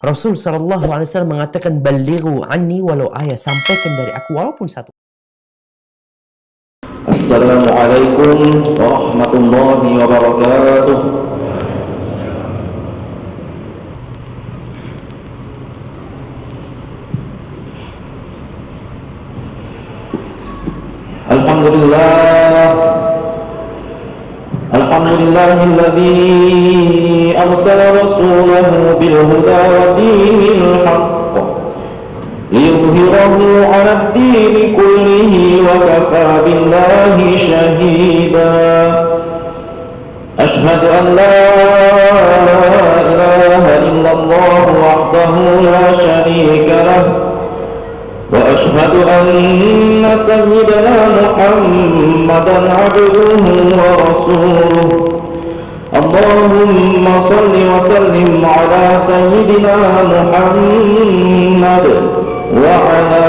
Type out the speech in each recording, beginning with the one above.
Rasul sallallahu alaihi wasallam mengatakan, "Ballighu anni walau ayat." Sampaikan dari aku walaupun satu. Assalamualaikum warahmatullahi wabarakatuh. Alhamdulillahilladzi arsala rasulahu bil huda wa dinil haqq liyudhhirahu 'ala ad-din kullihi wa kafaa billahi shahida. Ashhadu an la ilaha illallah wahdahu la sharika lahu وأشهد أن سيدنا محمدا عبده ورسوله. اللهم صل وسلم على سيدنا محمد وعلى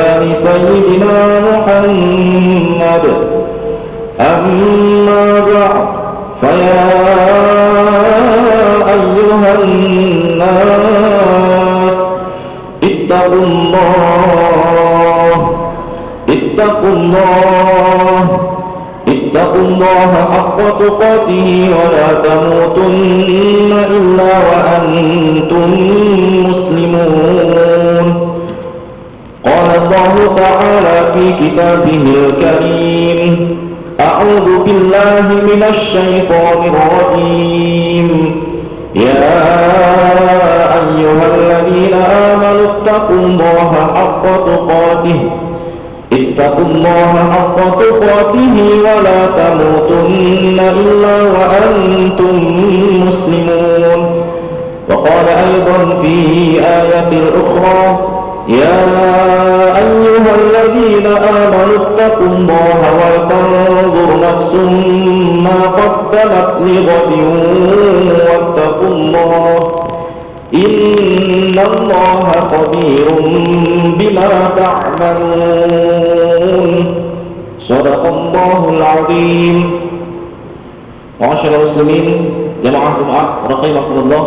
آل سيدنا محمد. أما بعد فيا أيها الناس اتقوا الله حق تقاته ولا تموتن إلا وأنتم مسلمون. قال الله تعالى في كتابه الكريم: أعوذ بالله من الشيطان الرجيم. يا أيها الذين آمنوا اتقوا الله حق تقاته ولا تموتن إلا وأنتم مسلمون. وقال أيضا في آية أخرى: يا أيها الذين آمنوا اتقوا الله ولتنظر نفس ما قدمت لغد واتقوا الله إن الله خبير بما تعملون. صدق الله العظيم. Ma'asyiral muslimin, jamaah Jumat rahimakumullah.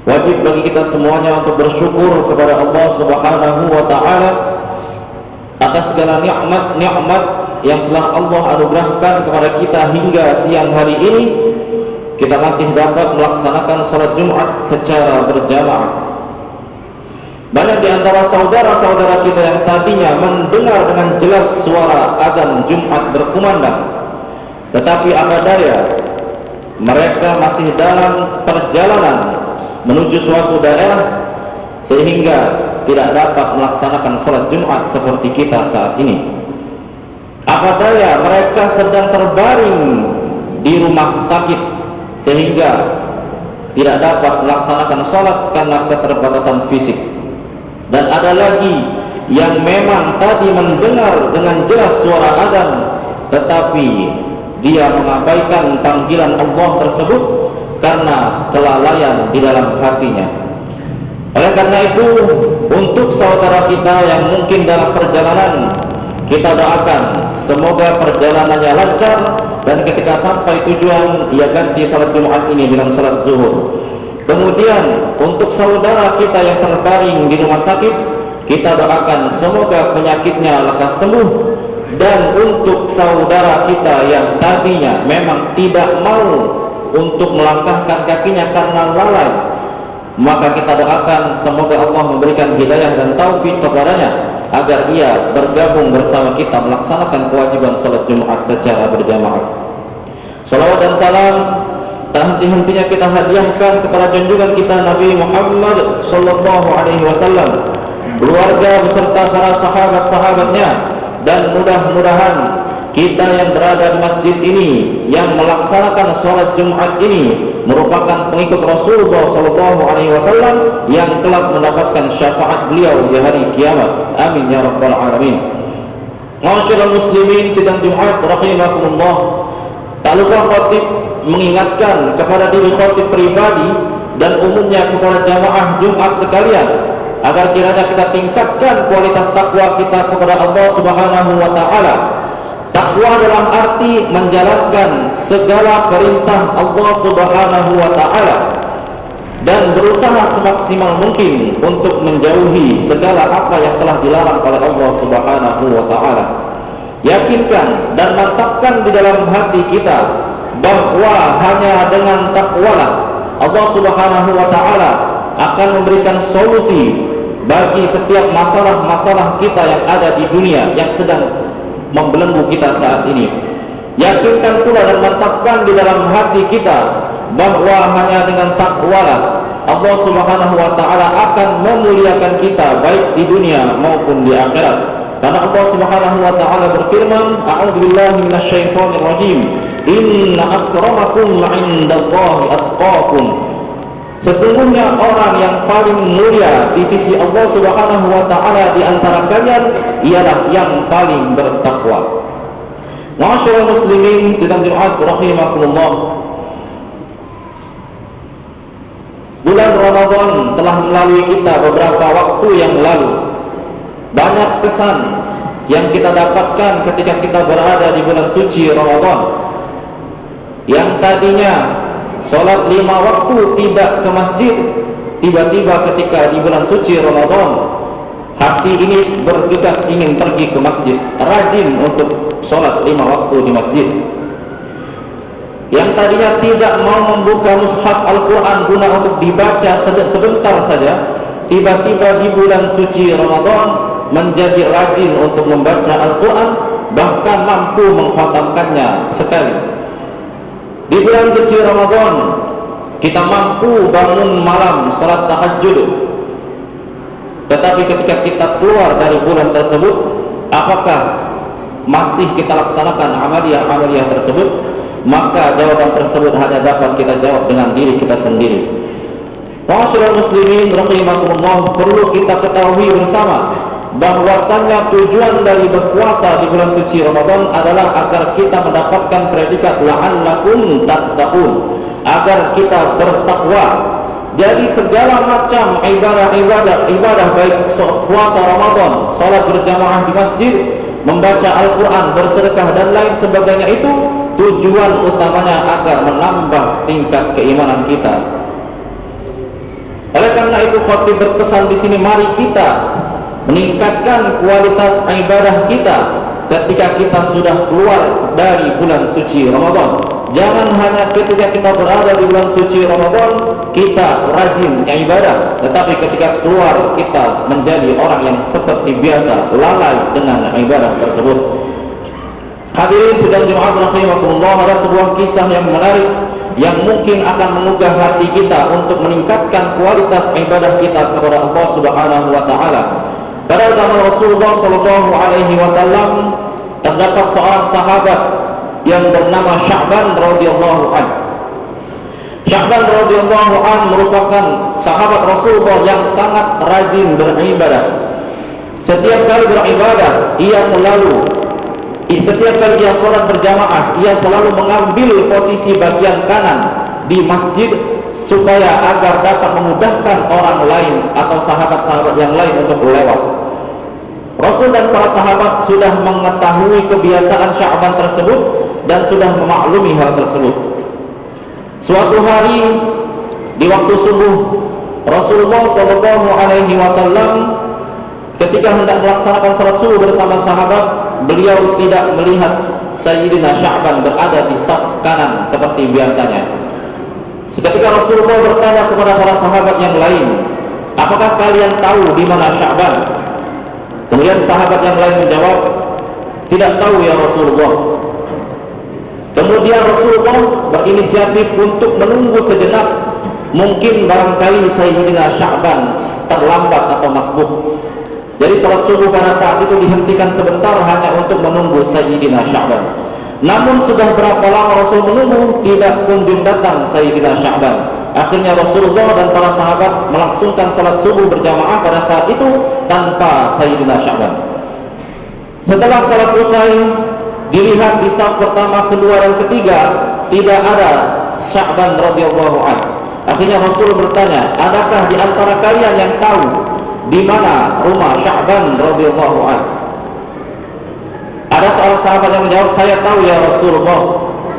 Wajib bagi kita semuanya untuk bersyukur kepada Allah Subhanahu wa taala atas segala nikmat yang telah Allah anugerahkan kepada kita hingga siang hari ini. Kita masih dapat melaksanakan salat Jumat secara berjamaah. Banyak di antara saudara-saudara kita yang tadinya mendengar dengan jelas suara azan Jumat berkumandang, tetapi apa daya, mereka masih dalam perjalanan menuju suatu daerah sehingga tidak dapat melaksanakan salat Jumat seperti kita saat ini. Apa daya, mereka sedang terbaring di rumah sakit sehingga tidak dapat melaksanakan salat karena keterbatasan fisik. Dan ada lagi yang memang tadi mendengar dengan jelas suara azan, tetapi dia mengabaikan panggilan Allah tersebut karena kelalaian di dalam hatinya. Oleh karena itu, untuk saudara kita yang mungkin dalam perjalanan, kita doakan semoga perjalanannya lancar dan ketika sampai tujuan ia ganti salat Jumat ini dengan salat zuhur. Kemudian untuk saudara kita yang terbaring di rumah sakit, kita doakan semoga penyakitnya lekas sembuh. Dan untuk saudara kita yang tadinya memang tidak mau untuk melangkahkan kakinya karena lalai, maka kita doakan semoga Allah memberikan hidayah dan taufik kepadanya agar ia bergabung bersama kita melaksanakan kewajiban salat Jumat secara berjamaah. Salawat dan salam tak henti-hentinya kita hadiahkan kepada junjungan kita Nabi Muhammad sallallahu alaihi wasallam, keluarga beserta para sahabat-sahabatnya, dan mudah-mudahan kita yang berada di masjid ini yang melaksanakan salat Jumat ini merupakan pengikut Rasulullah sallallahu alaihi wasallam yang telah mendapatkan syafaat beliau di hari kiamat. Amin ya rabbal alamin. Ma'asyiral muslimin, sidang Jumat rahimakumullah. Tak lupa khatib mengingatkan kepada diri khatib pribadi dan umumnya kepada jamaah Jumat sekalian agar kiranya kita tingkatkan kualitas takwa kita kepada Allah Subhanahu wa taala. Takwa dalam arti menjalankan segala perintah Allah Subhanahu wa taala dan berusaha semaksimal mungkin untuk menjauhi segala apa yang telah dilarang oleh Allah Subhanahu wa taala. Yakinkan dan mantapkan di dalam hati kita bahwa hanya dengan takwalah Allah Subhanahu wa taala akan memberikan solusi bagi setiap masalah-masalah kita yang ada di dunia yang sedang membelenggu kita saat ini. Yakinkan pula dan mantapkan di dalam hati kita bahwa hanya dengan takwalah Allah Subhanahu wa taala akan memuliakan kita baik di dunia maupun di akhirat. Karena Allah Subhanahu wa taala berfirman, "A'udzubillahi minasyaitonir rajim. Inna akramakum 'indallahi atqakum." Sesungguhnya orang yang paling mulia di sisi Allah Subhanahu wa taala di antara kalian ialah yang paling bertakwa. Ma'asyiral muslimin sidang Jumat rahimakumullah. Bulan Ramadan telah melalui kita beberapa waktu yang lalu. Banyak kesan yang kita dapatkan ketika kita berada di bulan suci Ramadan. Yang tadinya sholat 5 waktu tidak ke masjid, tiba-tiba ketika di bulan suci Ramadan, hati ini bergegas ingin pergi ke masjid, rajin untuk sholat 5 waktu di masjid. Yang tadinya tidak mau membuka mushaf Al-Quran guna untuk dibaca sebentar saja, tiba-tiba di bulan suci Ramadan menjadi rajin untuk membaca Al-Quran, bahkan mampu mengkhatamkannya sekali. Di bulan suci Ramadan kita mampu bangun malam salat tahajud. Tetapi ketika kita keluar dari bulan tersebut, apakah masih kita laksanakan amaliyah tersebut? Maka jawaban tersebut hanya dapat kita jawab dengan diri kita sendiri. Ma'asyiral muslimin rahimakumullah, perlu kita ketahui bersama bahwasannya tujuan dari berpuasa di bulan suci Ramadan adalah agar kita mendapatkan predikat la'allakum tattaqun, agar kita bertakwa. Jadi segala macam ibadah baik puasa Ramadan, salat berjamaah di masjid, membaca Al-Quran, bersedekah dan lain sebagainya, itu tujuan utamanya agar menambah tingkat keimanan kita. Oleh karena itu khotib berpesan di sini, mari kita meningkatkan kualitas ibadah kita ketika kita sudah keluar dari bulan suci Ramadan. Jangan hanya ketika kita berada di bulan suci Ramadan kita rajin ibadah, tetapi ketika keluar kita menjadi orang yang seperti biasa lalai dengan ibadah tersebut. Hadirin sidang Jumat rahimakumullah, ada sebuah kisah yang menarik yang mungkin akan mengugah hati kita untuk meningkatkan kualitas ibadah kita kepada Allah Subhanahu wa taala. Pada zaman Rasulullah sallallahu alaihi wasallam terdapat seorang sahabat yang bernama Sya'ban radhiyallahu anhu. Sya'ban radhiyallahu anhu merupakan sahabat Rasulullah yang sangat rajin beribadah. Setiap kali beribadah, setiap kali dia sholat berjamaah, ia selalu mengambil posisi bagian kanan di masjid supaya agar dapat memudahkan orang lain atau sahabat-sahabat yang lain untuk lewat. Rasul dan para sahabat sudah mengetahui kebiasaan Sya'ban tersebut dan sudah memaklumi hal tersebut. Suatu hari di waktu subuh, Rasulullah sallallahu alaihi wasallam ketika hendak melaksanakan salat subuh bersama sahabat, beliau tidak melihat Sayyidina Sya'ban berada di saf kanan seperti biasanya. Seketika Rasulullah bertanya kepada para sahabat yang lain, apakah kalian tahu di mana Sya'ban? Kemudian sahabat yang lain menjawab, tidak tahu ya Rasulullah. Kemudian Rasulullah berinisiatif untuk menunggu sejenak, mungkin barangkali Sayyidina Sya'ban terlambat atau masbuk. Jadi salat subuh pada saat itu dihentikan sebentar hanya untuk menunggu Sayyidina Sya'ban. Namun sudah berapa lama Rasul menunggu, tidak kunjung datang Sayyidina Sya'ban. Akhirnya Rasulullah dan para sahabat melangsungkan salat subuh berjamaah pada saat itu tanpa Sayyidina Sya'ban. Setelah salat usai, dilihat di saf pertama, kedua dan ketiga tidak ada Sya'ban radhiyallahu anhu. Akhirnya Rasul bertanya, adakah di antara kalian yang tahu di mana rumah Sya'ban radhiyallahu anhu? Ada seorang sahabat yang menjawab, saya tahu ya Rasulullah.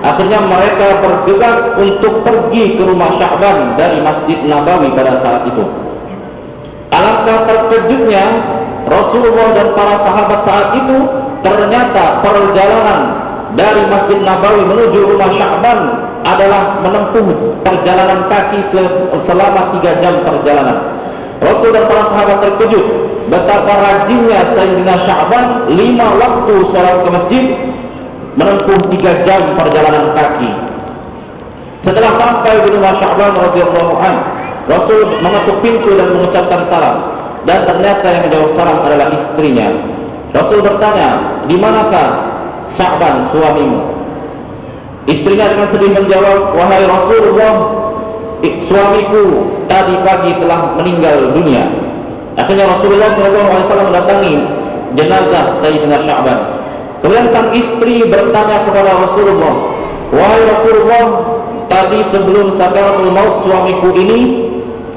Akhirnya mereka bergegas untuk pergi ke rumah Sya'ban dari Masjid Nabawi pada saat itu. Alangkah terkejutnya Rasulullah dan para sahabat saat itu, ternyata perjalanan dari Masjid Nabawi menuju rumah Sya'ban adalah menempuh perjalanan kaki selama 3 jam perjalanan. Rasul dan para sahabat terkejut betapa rajinnya Sayyidina Sya'ban 5 waktu sholat ke masjid menempuh 3 jam perjalanan kaki. Setelah sampai di rumah Sya'ban radhiyallahu anhu, Rasul mengetuk pintu dan mengucapkan salam, dan ternyata yang menjawab salam adalah istrinya. Rasul bertanya, "Di manakah Sya'ban suamimu?" Istrinya dengan sedih menjawab, "Wahai Rasulullah, suamiku tadi pagi telah meninggal dunia." Akhirnya Rasulullah SAW mendatangi jenazah Sayyidina Sya'ban. Kemudian sang istri bertanya kepada Rasulullah, "Wahai Rasulullah, tadi sebelum sakaratul maut suamiku ini,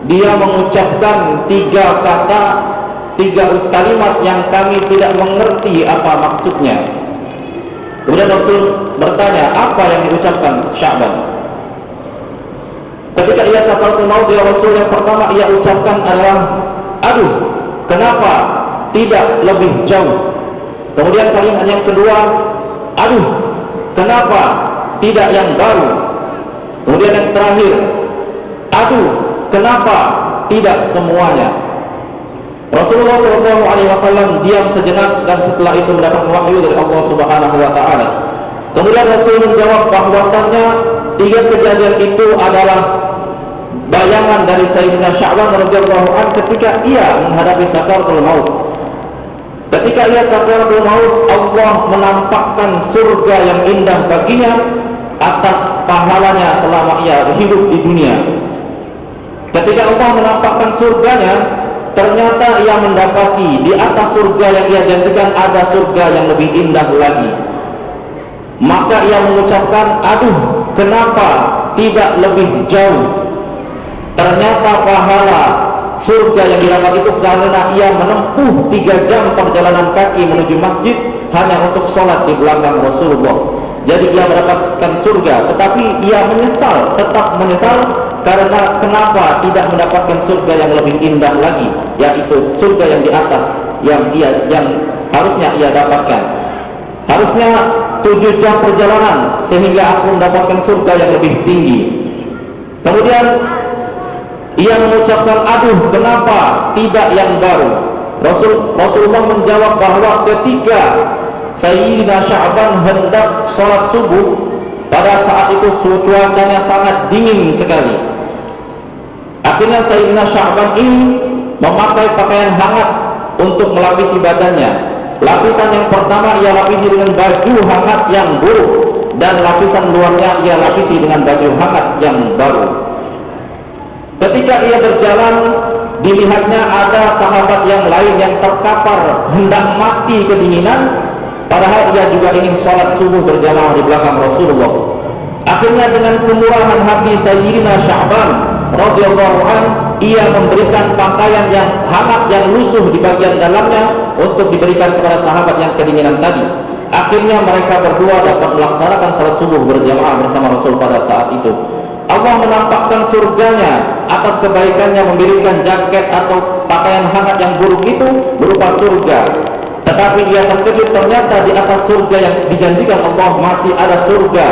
dia mengucapkan 3 kata, 3 kalimat yang kami tidak mengerti apa maksudnya." Kemudian Rasul bertanya, "Apa yang diucapkan Sya'ban?" Ketika ia sakaratul maut, ya Rasul, yang pertama ia ucapkan adalah, "Aduh, kenapa tidak lebih jauh?" Kemudian kalimat yang kedua, "Aduh, kenapa tidak yang baru?" Kemudian yang terakhir, "Aduh, kenapa tidak semuanya?" Rasulullah SAW diam sejenak dan setelah itu mendapat wahyu dari Allah Subhanahu wa taala. Kemudian Rasul menjawab bahwasannya 3 kejadian itu adalah bayangan dari Sayyidina Sya'ban radhiyallahu anhu ketika ia menghadapi sakaratul maut. Ketika ia sakaratul maut, Allah menampakkan surga yang indah baginya atas pahalanya selama ia hidup di dunia. Ketika Allah menampakkan surganya, ternyata ia mendapati di atas surga yang ia janjikan ada surga yang lebih indah lagi. Maka ia mengucapkan, "Aduh, kenapa tidak lebih jauh?" Ternyata pahala surga yang didapat itu karena ia menempuh 3 jam perjalanan kaki menuju masjid hanya untuk sholat di belakang Rasulullah. Jadi ia mendapatkan surga, tetapi ia menyesal, tetap menyesal karena kenapa tidak mendapatkan surga yang lebih indah lagi, yaitu surga yang di atas yang harusnya ia dapatkan. Harusnya 7 jam perjalanan sehingga aku mendapatkan surga yang lebih tinggi. Kemudian ia mengucapkan, "Aduh, kenapa tidak yang baru?" Rasulullah menjawab bahwa ketika Sayyidina Sya'ban hendak sholat subuh, pada saat itu cuacanya sangat dingin sekali. Akhirnya Sayyidina Sya'ban ini memakai pakaian hangat untuk melapisi badannya. Lapisan yang pertama ia lapisi dengan baju hangat yang buruk, dan lapisan luarnya ia lapisi dengan baju hangat yang baru. Ketika ia berjalan, dilihatnya ada sahabat yang lain yang terkapar hendak mati kedinginan, padahal ia juga ingin sholat subuh berjamaah di belakang Rasulullah. Akhirnya dengan kemurahan hati Sayyidina Sya'ban radhiyallahu anhu, ia memberikan pakaian yang hangat yang lusuh di bagian dalamnya untuk diberikan kepada sahabat yang kedinginan tadi. Akhirnya mereka berdua dapat melaksanakan sholat subuh berjamaah bersama Rasul pada saat itu. Allah menampakkan surganya atas kebaikannya memberikan jaket atau pakaian hangat yang buruk itu berupa surga. Tetapi ia terkejut, ternyata di atas surga yang dijanjikan Allah masih ada surga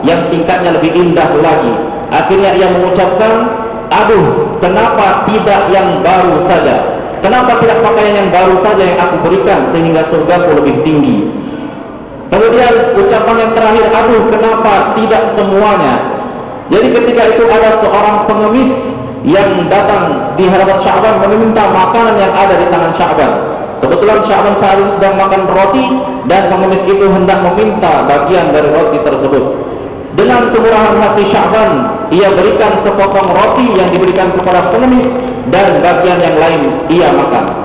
yang tingkatnya lebih indah lagi. Akhirnya ia mengucapkan, "Aduh, kenapa tidak yang baru saja? Kenapa tidak pakaian yang baru saja yang aku berikan sehingga surgaku lebih tinggi?" Kemudian ucapan yang terakhir, "Aduh, kenapa tidak semuanya?" Jadi ketika itu ada seorang pengemis yang datang di hadapan Sya'ban meminta makanan yang ada di tangan Sya'ban. Kebetulan Sya'ban saat itu sedang makan roti, dan pengemis itu hendak meminta bagian dari roti tersebut. Dengan kemurahan hati Sya'ban, ia berikan sepotong roti yang diberikan kepada pengemis, dan bagian yang lain ia makan.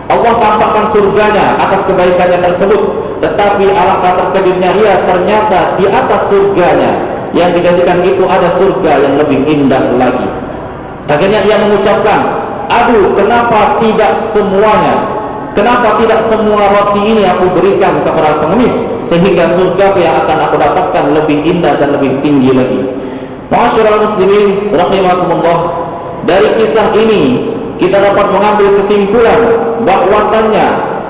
Allah tampakkan surganya atas kebaikannya tersebut, tetapi alangkah terkejutnya ia, ternyata di atas surganya yang dijanjikan itu ada surga yang lebih indah lagi. Akhirnya ia mengucapkan, "Aduh, kenapa tidak semuanya?" kenapa tidak semua roti ini aku berikan kepada pengemis, sehingga surga yang akan aku dapatkan lebih indah dan lebih tinggi lagi. Ma'asyiral muslimin rahimakumullah, dari kisah ini kita dapat mengambil kesimpulan bahwasannya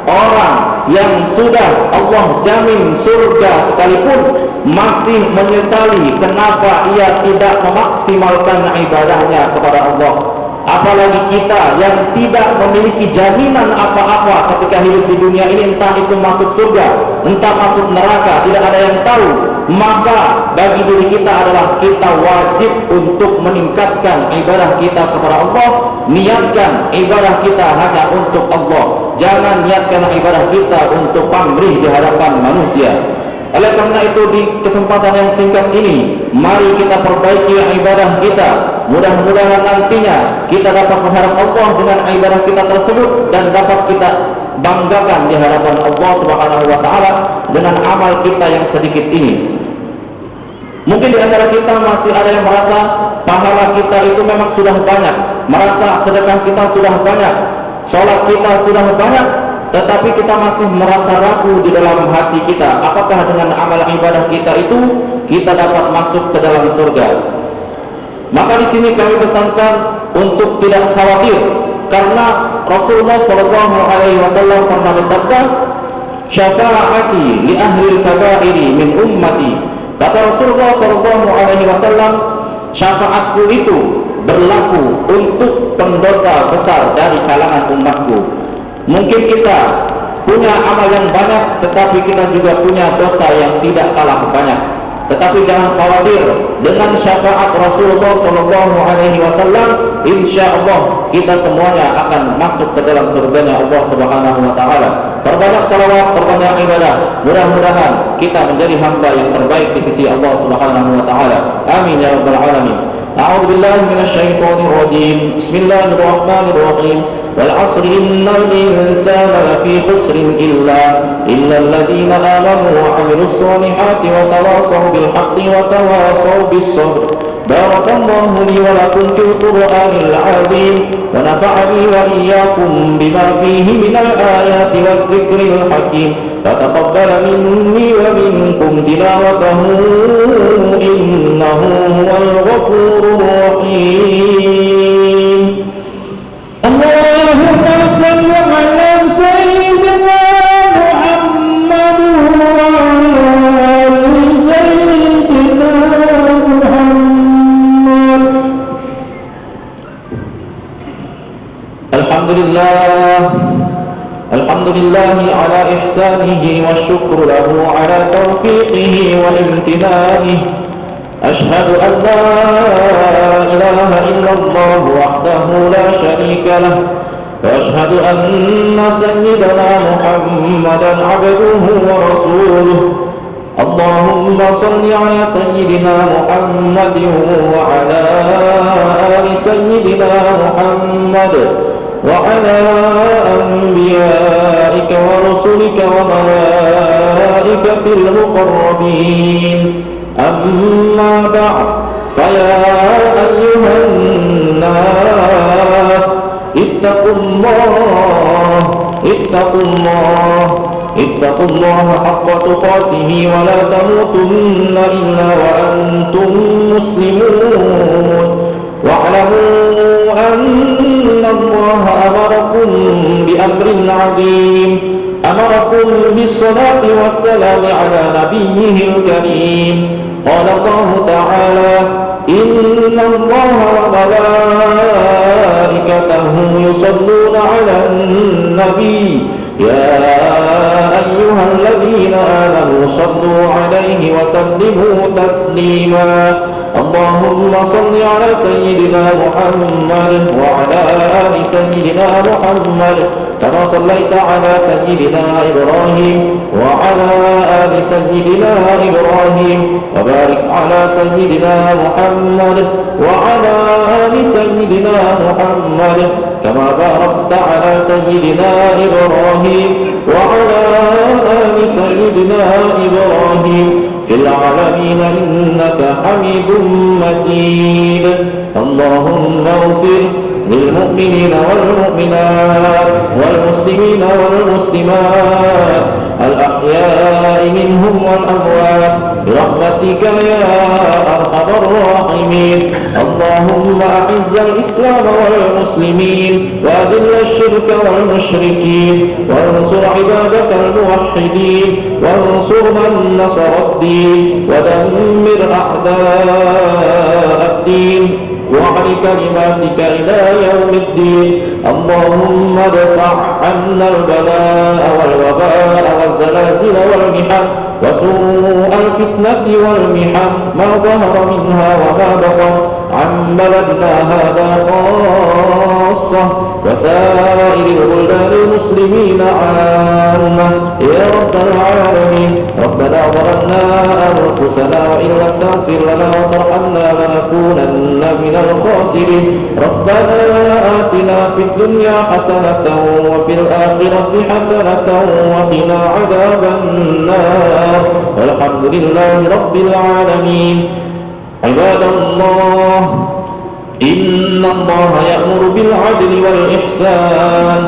orang yang sudah Allah jamin surga sekalipun masih menyesali kenapa ia tidak memaksimalkan ibadahnya kepada Allah. Apalagi kita yang tidak memiliki jaminan apa-apa ketika hidup di dunia ini, entah itu masuk surga, entah masuk neraka, tidak ada yang tahu. Maka bagi diri kita adalah kita wajib untuk meningkatkan ibadah kita kepada Allah. Niatkan ibadah kita hanya untuk Allah. Jangan niatkan ibadah kita untuk pamrih di hadapan manusia. Oleh karena itu, di kesempatan yang singkat ini, mari kita perbaiki ibadah kita. Mudah-mudahan nantinya kita dapat menghadap Allah dengan ibadah kita tersebut dan dapat kita banggakan di hadapan Allah Subhanahu wa taala dengan amal kita yang sedikit ini. Mungkin di antara kita masih ada yang merasa pahala kita itu memang sudah banyak, merasa sedekah kita sudah banyak, sholat kita sudah banyak, tetapi kita masih merasa ragu di dalam hati kita, apakah dengan amal ibadah kita itu kita dapat masuk ke dalam surga. Maka di sini kami pesankan untuk tidak khawatir, karena Rasulullah SAW pernah bersabda, "Syafaati li ahli al-kaba'iri min ummati." Kata Rasulullah SAW, syafaatku itu berlaku untuk pendosa besar dari kalangan umatku. Mungkin kita punya amal yang banyak, tetapi kita juga punya dosa yang tidak kalah banyak. Tetapi jangan khawatir, dengan syafaat Rasulullah SAW, insya Allah kita semuanya akan masuk ke dalam surganya Allah Subhanahu wa taala. Perbanyak salawat, perbanyak ibadah. Mudah-mudahan kita menjadi hamba yang terbaik di sisi Allah Subhanahu wa taala. Amin ya rabbal alamin. A'udzu billahi minasyaitonir rajim. Bismillahirrahmanirrahim. Wal 'asri innal insana lafi khusrin illa alladziina aamanu wa 'amilus solihati wa tawassaw bil haqqi wa tawassaw bis sabr. Barakallahu li wa lakum fil Qur'anil 'azim wa nafa'ani wa iyyakum bima fihi minal ayati waz zikril hakim. Fataqabbal minni wa minkum tilawatahu innahu huwal ghafurur rahim. Allahumma salli ala sayyidina Muhammad wa ala sayyidina Muhammad. Alhamdulillah ala ihsanihi wa syukru lahu ala tawfiqihi wa imtinanihi. أشهد أن لا إله إلا الله وحده لا شريك له وأشهد أن سيدنا محمدا عبده ورسوله. اللهم صل على سيدنا محمد وعلى آل سيدنا محمد وعلى أنبيائك ورسلك وملائكة المقربين. أما بعد، فيا أيها الناس اتقوا الله حق تقاته ولا تموتن إلا وأنتم مسلمون. واعلموا أن الله أمركم بأمر عظيم، أمركم بالصلاة والسلام على نبيه الكريم. قال الله تعالى: إن الله وملائكته يصلون على النبي يا أيها الذين آمنوا صلوا عليه وسلموا تسليما. اللهم صل على سيدنا محمد وعلى آل سيدنا محمد كما صليت على سيدنا إبراهيم وعلى آل سيدنا إبراهيم وبارك على سيدنا محمد وعلى آل سيدنا محمد كما باركت على سيدنا إبراهيم وعلى آل سيدنا إبراهيم في العالمين إنك حميد مجيد. اللهم اغفر للمؤمنين والمؤمنات والمسلمين والمسلمات الأحياء منهم والأموات برحمتك يا أرحم الراحمين. اللهم أعز الإسلام والمسلمين وأذل الشرك والمشركين وانصر عبادك الموحدين وانصر من نصر الدين ودمر أعداء الدين وعن كلماتك إلى يوم الدين. اللهم ادفع عنا البلاء والوباء والزلازل والمحن وسوء الفتنة والمحن ما ظهر منها وما بطن عن بلدنا هذا خاصة وسائر البلدان المسلمين عامة يا رب العالمين. ربنا ظلمنا أنفسنا وإن لم تغفر لنا وترحمنا لنكونن من الخاسرين. ربنا آتنا في الدنيا حسنة وفي الآخرة حسنة وقنا عذاب النار والحمد لله رب العالمين. عباد الله، إن الله يأمر بالعدل والإحسان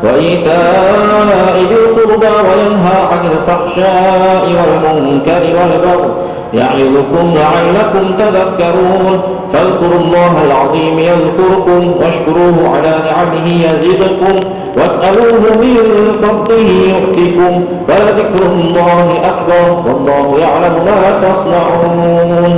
وإيتاء ذي القربى وينهى عن الفحشاء والمنكر والبغي يعظكم لعلكم تذكرون. فاذكروا الله العظيم يذكركم واشكروه على نعمه يزدكم واسألوه من فضله يؤتكم ولذكر الله أكبر والله يعلم ما تصنعون.